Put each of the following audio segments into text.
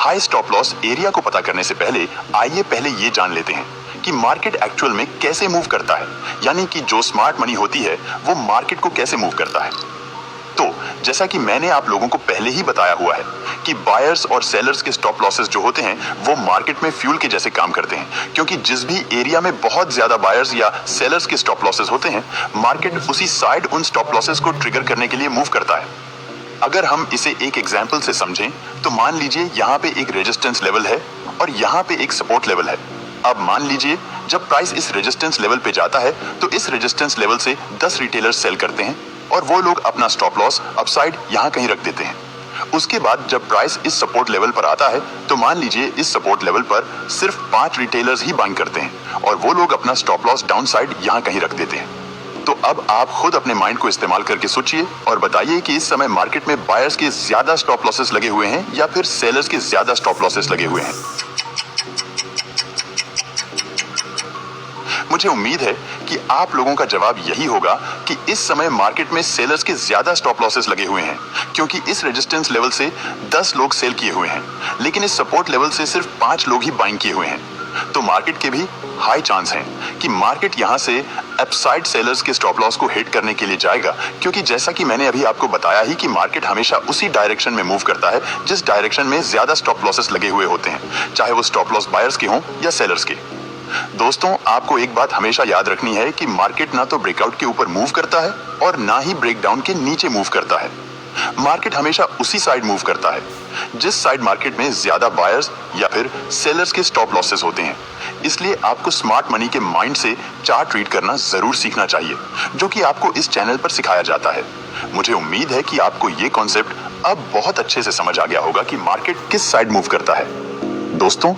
High stop loss area को पता करने से पहले आइए पहले ये जान लेते हैं कि मार्केट एक्चुअल में कैसे मूव करता है, यानी कि जो स्मार्ट मनी होती है वो मार्केट को कैसे मूव करता है। तो जैसा कि मैंने आप लोगों को पहले ही बताया हुआ है कि बायर्स और सेलर्स के स्टॉप लॉसेस जो होते हैं वो मार्केट में फ्यूल के जैसे काम करते हैं, क्योंकि जिस भी एरिया में बहुत ज्यादा बायर्स या सेलर्स के स्टॉप लॉसेस होते हैं, मार्केट उसी साइड उन स्टॉप लॉसेस को ट्रिगर करने के लिए मूव करता है। अगर हम इसे एक एग्जाम्पल से समझें तो मान लीजिए यहाँ पे एक रेजिस्टेंस लेवल है और यहाँ पे एक सपोर्ट लेवल है। अब मान लीजिए जब प्राइस इस रेजिस्टेंस लेवल पे जाता है तो इस रेजिस्टेंस लेवल से 10 रिटेलर्स सेल करते हैं और वो लोग अपना स्टॉप लॉस अपसाइड यहाँ कहीं रख देते हैं। उसके बाद जब प्राइस इस सपोर्ट लेवल पर आता है तो मान लीजिए इस सपोर्ट लेवल पर सिर्फ 5 रिटेलर्स ही बाइंग करते हैं और वो लोग अपना स्टॉप लॉस डाउन साइड यहाँ कहीं रख देते हैं। तो अब आप खुद अपने माइंड को इस्तेमाल करके सोचिए और बताइए कि इस समय मार्केट में बायर्स के ज्यादा स्टॉप लॉसेस लगे हुए हैं या फिर सेलर्स के ज्यादा स्टॉप लॉसेस लगे हुए हैं। मुझे उम्मीद है कि आप लोगों का जवाब यही होगा कि इस समय मार्केट में सेलर्स के ज्यादा स्टॉप लॉसेस लगे हुए हैं, क्योंकि इस रेजिस्टेंस लेवल से 10 लोग सेल किए हुए हैं लेकिन इस सपोर्ट लेवल से सिर्फ 5 लोग ही बाइंग किए हुए हैं। तो मार्केट के भी हाई चांस हैं कि मार्केट यहां से अपसाइड सेलर्स के स्टॉप लॉस को हिट करने के लिए जाएगा, क्योंकि जैसा कि मैंने अभी आपको बताया ही कि मार्केट हमेशा उसी डायरेक्शन में मूव करता है जिस डायरेक्शन में ज्यादा स्टॉप लॉसेस लगे हुए होते हैं, चाहे वो स्टॉप लॉस बायर्स के हों या सेलर्स के। दोस्तों, आपको एक बात हमेशा याद रखनी है कि मार्केट ना तो ब्रेकआउट के ऊपर मूव करता है और ना ही ब्रेकडाउन के नीचे मूव करता है। मार्केट हमेशा उसी साइड मूव करता है जिस साइड मार्केट में ज्यादा बायर्स या फिर सेलर्स के स्टॉप लॉसेस होते हैं। इसलिए आपको स्मार्ट मनी के माइंड से चार्ट रीड करना जरूर सीखना चाहिए, जो कि आपको इस चैनल पर सिखाया जाता है। मुझे उम्मीद है कि आपको ये कॉन्सेप्ट अब बहुत अच्छे से समझ आ गया होगा कि मार्केट किस साइड मूव करता है। दोस्तों,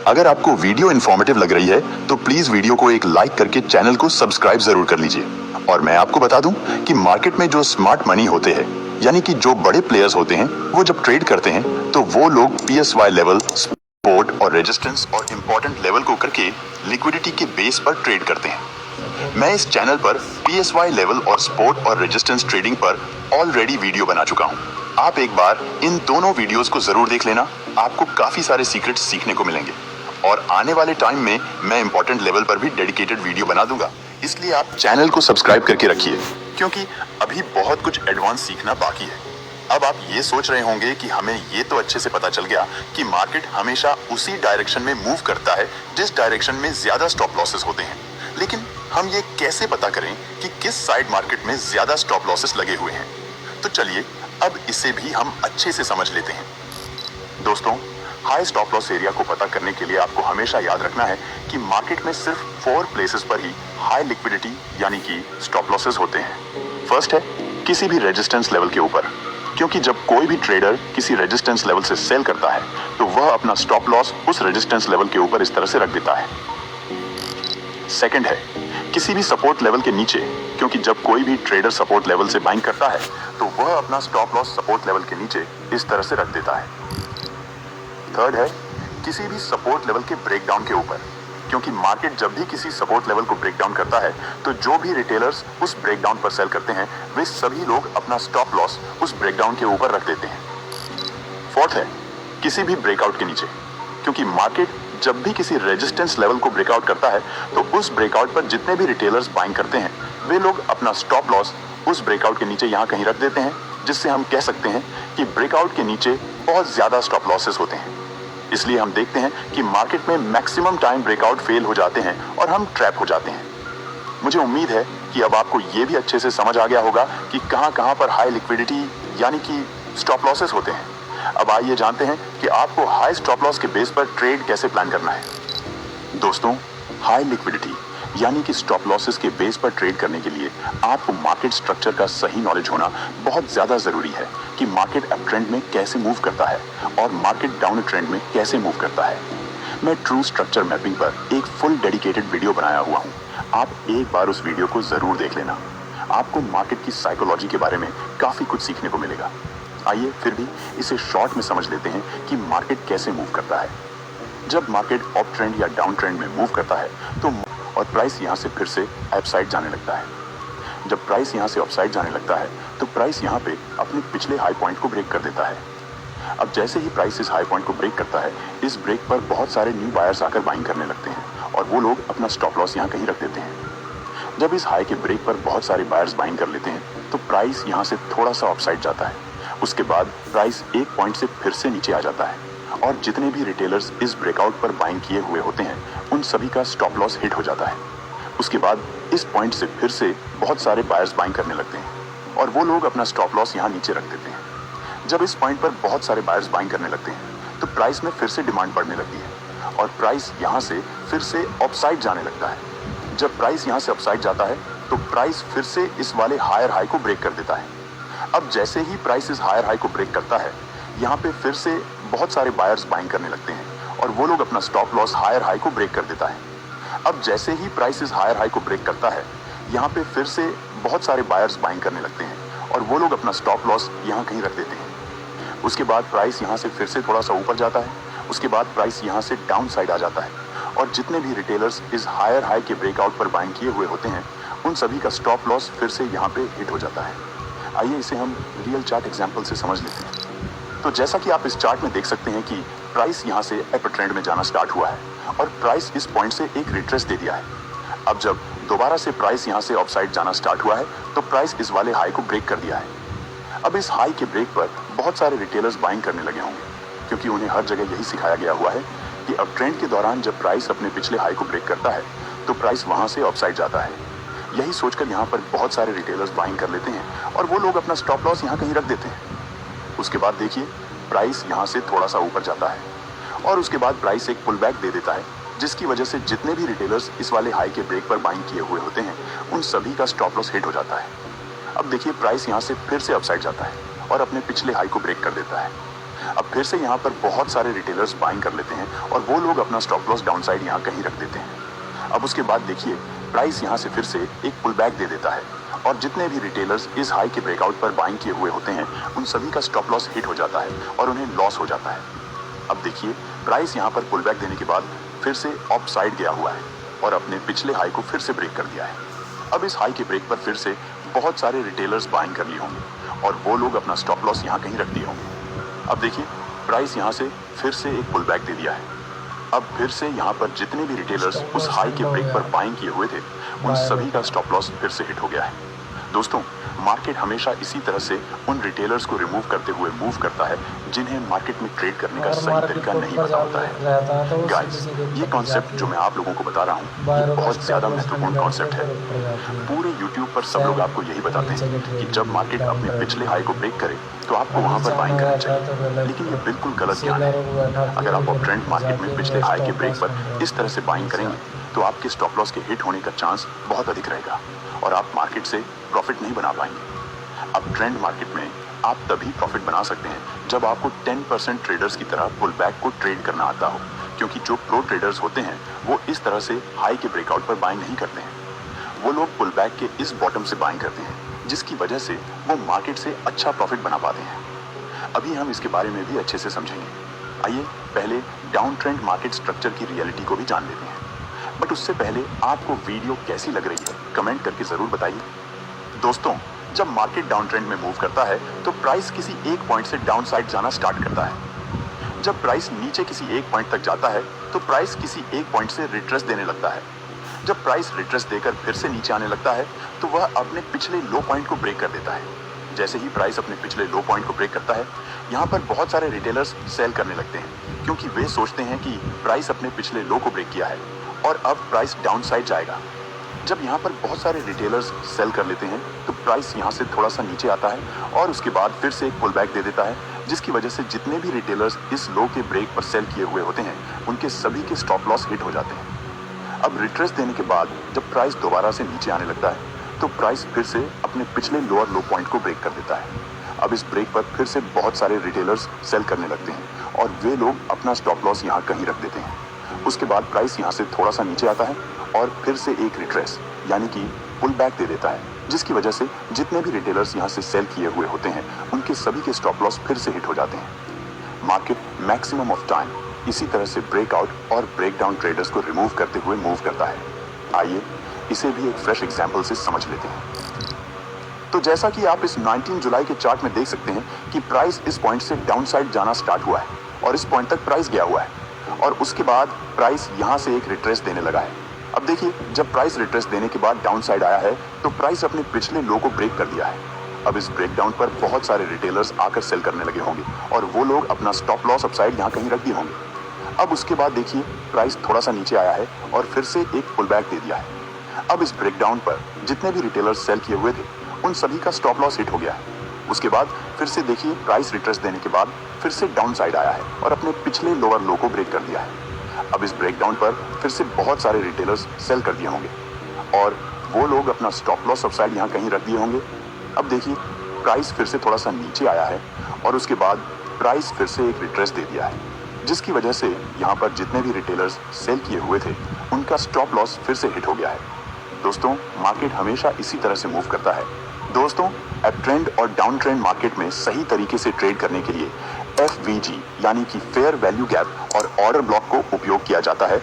अगर आपको वीडियो इंफॉर्मेटिव लग रही है तो प्लीज वीडियो को एक लाइक करके चैनल को सब्सक्राइब जरूर कर लीजिए। और मैं आपको बता दूं कि मार्केट में जो स्मार्ट मनी होते हैं, यानी कि जो बड़े प्लेयर्स होते हैं, वो जब ट्रेड करते हैं तो वो लोग PSY लेवल, सपोर्ट और रेजिस्टेंस और इंपॉर्टेंट लेवल को करके लिक्विडिटी के बेस पर ट्रेड करते हैं। मैं इस चैनल पर PSY लेवल और सपोर्ट और रेजिस्टेंस ट्रेडिंग पर ऑलरेडी वीडियो बना चुका हूं। आप एक बार इन दोनों वीडियोस को जरूर देख लेना, आपको काफी सारे सीक्रेट्स सीखने को मिलेंगे। और आने वाले टाइम में मैं इंपॉर्टेंट लेवल पर भी डेडिकेटेड वीडियो बना दूंगा, इसलिए आप चैनल को सब्सक्राइब करके रखिए, क्योंकि अभी बहुत कुछ एडवांस सीखना बाकी है। अब आप ये सोच रहे होंगे कि हमें ये तो अच्छे से पता चल गया कि मार्केट हमेशा उसी डायरेक्शन में मूव करता है जिस डायरेक्शन में ज्यादा स्टॉप लॉसेस होते हैं, लेकिन हम ये कैसे पता करें कि किस साइड मार्केट में ज्यादा स्टॉप लॉसेस लगे हुए हैं। तो चलिए अब इसे भी हम अच्छे से समझ लेते हैं। दोस्तों, हाई स्टॉप लॉस एरिया को पता करने के लिए आपको हमेशा याद रखना है कि मार्केट में सिर्फ 4 प्लेसेस पर ही हाई लिक्विडिटी यानी कि स्टॉप लॉसेस होते हैं। फर्स्ट है किसी भी रेजिस्टेंस लेवल के ऊपर, क्योंकि जब कोई भी ट्रेडर किसी रेजिस्टेंस लेवल से सेल करता है तो वह अपना स्टॉप लॉस उस रेजिस्टेंस लेवल के ऊपर इस तरह से रख देता है। सेकंड है किसी भी सपोर्ट लेवल के नीचे, क्योंकि जब कोई भी ट्रेडर सपोर्ट लेवल से बाइंग करता है तो वह अपना स्टॉप लॉस सपोर्ट लेवल के नीचे इस तरह से रख देता है। थर्ड है किसी भी सपोर्ट लेवल के ब्रेकडाउन के ऊपर, क्योंकि मार्केट जब भी किसी सपोर्ट लेवल को ब्रेक डाउन करता है तो जो भी रिटेलर्स उस ब्रेकडाउन पर सेल करते हैं वे सभी लोग अपना स्टॉप लॉस उस ब्रेकडाउन के ऊपर रख देते हैं। फोर्थ है किसी भी ब्रेकआउट के नीचे, क्योंकि मार्केट जब भी किसी रेजिस्टेंस लेवल को ब्रेकआउट करता है तो उस ब्रेकआउट पर जितने भी रिटेलर्स बाइंग करते हैं वे लोग अपना स्टॉप लॉस उस ब्रेकआउट के नीचे यहाँ कहीं रख देते हैं, जिससे हम कह सकते हैं कि ब्रेकआउट के नीचे बहुत ज्यादा स्टॉप लॉसेस होते हैं। इसलिए हम देखते हैं कि मार्केट में मैक्सिमम टाइम ब्रेकआउट फेल हो जाते हैं और हम ट्रैप हो जाते हैं। मुझे उम्मीद है कि अब आपको ये भी अच्छे से समझ आ गया होगा कि कहां पर हाई लिक्विडिटी यानी कि स्टॉप लॉसेस होते हैं। अब आइए जानते हैं कि आपको हाई स्टॉप लॉस के बेस पर ट्रेड कैसे प्लान करना है। दोस्तों, हाई लिक्विडिटी यानी कि स्टॉप लॉसेस के बेस पर ट्रेड करने के लिए आपको मार्केट स्ट्रक्चर का सही नॉलेज होना बहुत ज्यादा जरूरी है कि मार्केट अप ट्रेंड में कैसे मूव करता है और मार्केट डाउन ट्रेंड में कैसे मूव करता है। मैं ट्रू स्ट्रक्चर मैपिंग पर एक फुल डेडिकेटेड वीडियो बनाया हुआ हूं, आप एक बार उस वीडियो को जरूर देख लेना। आपको मार्केट की साइकोलॉजी के बारे में काफी कुछ सीखने को मिलेगा। आइए फिर भी इसे शॉर्ट में समझ लेते हैं कि मार्केट कैसे मूव करता है। जब मार्केट अप ट्रेंड या डाउन ट्रेंड में मूव करता है तो और प्राइस यहां से फिर से अपसाइड जाने लगता है। जब प्राइस यहां से अपसाइड जाने लगता है तो प्राइस यहां पे अपने पिछले हाई पॉइंट को ब्रेक कर देता है। अब जैसे ही प्राइस इस हाई पॉइंट को ब्रेक करता है, इस ब्रेक पर बहुत सारे न्यू बायर्स आकर बाइंग करने लगते हैं और वो लोग अपना स्टॉप लॉस यहाँ कहीं रख देते हैं। जब इस हाई के ब्रेक पर बहुत सारे बायर्स बाइंग कर लेते हैं तो प्राइस यहाँ से थोड़ा सा अपसाइड जाता है। उसके बाद प्राइस एक पॉइंट से फिर से नीचे आ जाता है और जितने भी रिटेलर्स इस ब्रेकआउट पर बाइंग किए हुए होते हैं उन सभी का स्टॉप लॉस हिट हो जाता है। उसके बाद इस पॉइंट से फिर से बहुत सारे बायर्स बाइंग करने लगते हैं और वो लोग अपना स्टॉप लॉस यहाँ नीचे रख देते हैं। जब इस पॉइंट पर बहुत सारे बायर्स बाइंग करने लगते हैं तो प्राइस में फिर से डिमांड बढ़ने लगती है और प्राइस यहाँ से फिर से अपसाइड जाने लगता है। जब प्राइस यहाँ से अपसाइड जाता है तो प्राइस फिर से इस वाले हायर हाई को ब्रेक कर देता है। अब जैसे ही प्राइस इस हायर हाई को ब्रेक करता है, यहाँ पे फिर से बहुत सारे बायर्स बाइंग करने लगते हैं और वो लोग अपना स्टॉप लॉस हायर हाई को ब्रेक कर देता है। अब जैसे ही प्राइस इस हायर हाई को ब्रेक करता है, यहाँ पे फिर से बहुत सारे बायर्स बाइंग करने लगते हैं और वो लोग अपना स्टॉप लॉस यहाँ कहीं रख देते हैं। उसके बाद प्राइस यहाँ से फिर से थोड़ा सा ऊपर जाता है। उसके बाद प्राइस यहाँ से डाउन साइड आ जाता है और जितने भी रिटेलर्स इस हायर हाई के ब्रेकआउट पर बाइंग किए हुए होते हैं उन सभी का स्टॉप लॉस फिर से यहाँ पे हिट हो जाता है। आइए इसे हम रियल चार्ट एग्जांपल से समझ लेते हैं। तो जैसा कि आप इस चार्ट में देख सकते हैं कि प्राइस यहाँ से अपर ट्रेंड में जाना स्टार्ट हुआ है और प्राइस इस पॉइंट से एक रिट्रेस दे दिया है। अब जब दोबारा से प्राइस यहाँ से अपसाइड जाना स्टार्ट हुआ है तो प्राइस इस वाले हाई को ब्रेक कर दिया है। अब इस हाई के ब्रेक पर बहुत सारे रिटेलर्स बाइंग करने लगे होंगे क्योंकि उन्हें हर जगह यही सिखाया गया हुआ है कि अब ट्रेंड के दौरान जब प्राइस अपने पिछले हाई को ब्रेक करता है तो प्राइस वहां से अपसाइड जाता है। यही सोचकर यहाँ पर बहुत सारे रिटेलर्स बाइंग कर लेते हैं और वो लोग अपना स्टॉप लॉस यहाँ कहीं रख देते हैं। उसके बाद देखिए प्राइस यहाँ से थोड़ा सा ऊपर जाता है और उसके बाद प्राइस एक पुल बैक दे देता है, जिसकी वजह से जितने भी रिटेलर्स इस वाले हाई के ब्रेक पर बाइंग किए हुए होते हैं उन सभी का स्टॉप लॉस हिट हो जाता है। अब देखिए प्राइस यहाँ से फिर से अपसाइड जाता है और अपने पिछले हाई को ब्रेक कर देता है। अब फिर से यहाँ पर बहुत सारे रिटेलर्स बाइंग कर लेते हैं और वो लोग अपना स्टॉप लॉस डाउन साइड यहाँ कहीं रख देते हैं। अब उसके बाद देखिए प्राइस यहाँ से फिर से एक पुल बैक दे देता है और जितने भी रिटेलर्स इस हाई के ब्रेकआउट पर बाइंग किए हुए होते हैं उन सभी का स्टॉप लॉस हिट हो जाता है और उन्हें लॉस हो जाता है। अब देखिए प्राइस यहाँ पर पुल बैक देने के बाद फिर से अप साइड गया हुआ है और अपने पिछले हाई को फिर से ब्रेक कर दिया है। अब इस हाई के ब्रेक पर फिर से बहुत सारे रिटेलर्स बाइंग कर लिए होंगे और वो लोग अपना स्टॉप लॉस यहाँ कहीं रख दिए होंगे। अब देखिए प्राइस यहाँ से फिर से एक पुल बैक दे दिया है। अब फिर से यहाँ पर जितने भी रिटेलर्स उस हाई के ब्रेक पर बाइंग किए हुए थे उन सभी का स्टॉप लॉस फिर से हिट हो गया है। दोस्तों, मार्केट हमेशा इसी तरह से उन रिटेलर्स को रिमूव करते हुए मूव करता है जिन्हें मार्केट में ट्रेड करने का सही तरीका नहीं पता होता है। गाइस, ये कॉन्सेप्ट जो मैं आप लोगों को बता रहा हूँ ये बहुत ज़्यादा महत्वपूर्ण कॉन्सेप्ट है। पूरे यूट्यूब पर सब लोग आपको यही बताते हैं कि जब मार्केट अपने पिछले हाई को ब्रेक करे तो आपको वहाँ पर बाइंग करना चाहिए, लेकिन ये बिल्कुल गलत ज्ञान है। अगर आप अब ट्रेंड मार्केट में पिछले हाई के ब्रेक पर इस तरह से बाइंग करेंगे तो आपके स्टॉप लॉस के हिट होने का चांस बहुत अधिक रहेगा और आप मार्केट से प्रॉफिट नहीं बना पाएंगे। अब ट्रेंड मार्केट में आप तभी प्रॉफिट बना सकते हैं जब आपको 10% ट्रेडर्स की तरह पुल बैक को ट्रेड करना आता हो, क्योंकि जो प्रो ट्रेडर्स होते हैं वो इस तरह से हाई के ब्रेकआउट पर बाइंग नहीं करते हैं। वो लोग पुल बैक के इस बॉटम से बाइंग करते हैं जिसकी वजह से वो मार्केट से अच्छा प्रॉफिट बना पाते हैं। अभी हम इसके बारे में भी अच्छे से समझेंगे। आइए पहले डाउन ट्रेंड मार्केट स्ट्रक्चर की रियलिटी को भी जान लेते हैं, बट उससे पहले आपको वीडियो कैसी लग रही है कमेंट करके जरूर बताइए। दोस्तों, जब मार्केट डाउन ट्रेंड में मूव करता है तो प्राइस किसी एक पॉइंट से डाउन साइड जाना स्टार्ट करता है। जब प्राइस नीचे किसी एक पॉइंट तक जाता है तो प्राइस किसी एक पॉइंट से रिट्रेस देने लगता है। जब प्राइस रिट्रेस देकर फिर से नीचे आने लगता है तो वह अपने पिछले लो पॉइंट को ब्रेक कर देता है। जैसे ही प्राइस अपने पिछले लो पॉइंट को ब्रेक करता है, यहाँ पर बहुत सारे रिटेलर्स सेल करने लगते हैं क्योंकि वे सोचते हैं कि प्राइस अपने पिछले लो को ब्रेक किया है और अब प्राइस डाउन साइड जाएगा। जब यहाँ पर बहुत सारे रिटेलर्स सेल कर लेते हैं तो प्राइस यहाँ से थोड़ा सा नीचे आता है और उसके बाद फिर से एक पुल बैक दे देता है, जिसकी वजह से जितने भी रिटेलर्स इस लो के ब्रेक पर सेल किए हुए होते हैं उनके सभी के स्टॉप लॉस हिट हो जाते हैं। अब रिट्रेस देने के बाद जब प्राइस दोबारा से नीचे आने लगता है तो प्राइस फिर से अपने पिछले लोअर लो पॉइंट को ब्रेक कर देता है। अब इस ब्रेक पर फिर से बहुत सारे रिटेलर्स सेल करने लगते हैं और वे लोग अपना स्टॉप लॉस यहाँ कहीं रख देते हैं। उसके बाद प्राइस यहाँ से थोड़ा सा नीचे आता है और फिर से एक रिट्रेस यानी कि पुल बैक दे देता है, जिसकी वजह से जितने भी रिटेलर्स यहाँ से सेल किए हुए होते हैं उनके सभी के स्टॉप लॉस फिर से हिट हो जाते हैं। मार्केट मैक्सिमम ऑफ टाइम इसी तरह से ब्रेकआउट और ब्रेकडाउन ट्रेडर्स को रिमूव करते हुए मूव करता है। आइए इसे भी एक फ्रेश एग्जांपल से समझ लेते हैं। तो जैसा कि आप इस 19 जुलाई के चार्ट में देख सकते हैं कि प्राइस इस पॉइंट से डाउनसाइड जाना स्टार्ट हुआ है और इस पॉइंट तक प्राइस गया हुआ है और उसके बाद प्राइस यहां से एक रिट्रेस देने लगा है। अब देखिए, जब प्राइस रिट्रेस देने के बाद डाउनसाइड आया है तो प्राइस अपने पिछले लो को ब्रेक कर दिया है। अब इस ब्रेकडाउन पर बहुत सारे रिटेलर्स आकर सेल करने लगे होंगे और वो लोग अपना स्टॉप लॉस अपसाइड यहाँ कहीं रख दिए होंगे। अब उसके बाद देखिए, प्राइस थोड़ा सा नीचे आया है और फिर से एक पुल बैक दे दिया है। अब इस ब्रेकडाउन पर जितने भी रिटेलर्स सेल किए हुए थे उन सभी का स्टॉप लॉस हिट हो गया है। उसके बाद फिर से देखिए, प्राइस रिट्रेस देने के बाद फिर से डाउन साइड आया है और अपने पिछले लोअर लो को ब्रेक कर दिया है। अब इस ब्रेकडाउन पर फिर से बहुत सारे रिटेलर्स सेल कर दिए होंगे और वो लोग अपना स्टॉप लॉस अपसाइड यहाँ कहीं रख दिए होंगे। अब देखिए, प्राइस फिर से थोड़ा सा नीचे आया है और उसके बाद प्राइस फिर से एक रिट्रेस दे दिया है, जिसकी वजह से यहाँ पर जितने भी रिटेलर्स सेल किए हुए थे उनका स्टॉप लॉस फिर से हिट हो गया है। दोस्तों, मार्केट हमेशा इसी तरह से मूव करता है। दोस्तों, अप ट्रेंड और डाउन ट्रेंड मार्केट में सही तरीके से ट्रेड करने के लिए FVG यानी कि फेयर वैल्यू गैप और ऑर्डर ब्लॉक को उपयोग किया जाता है।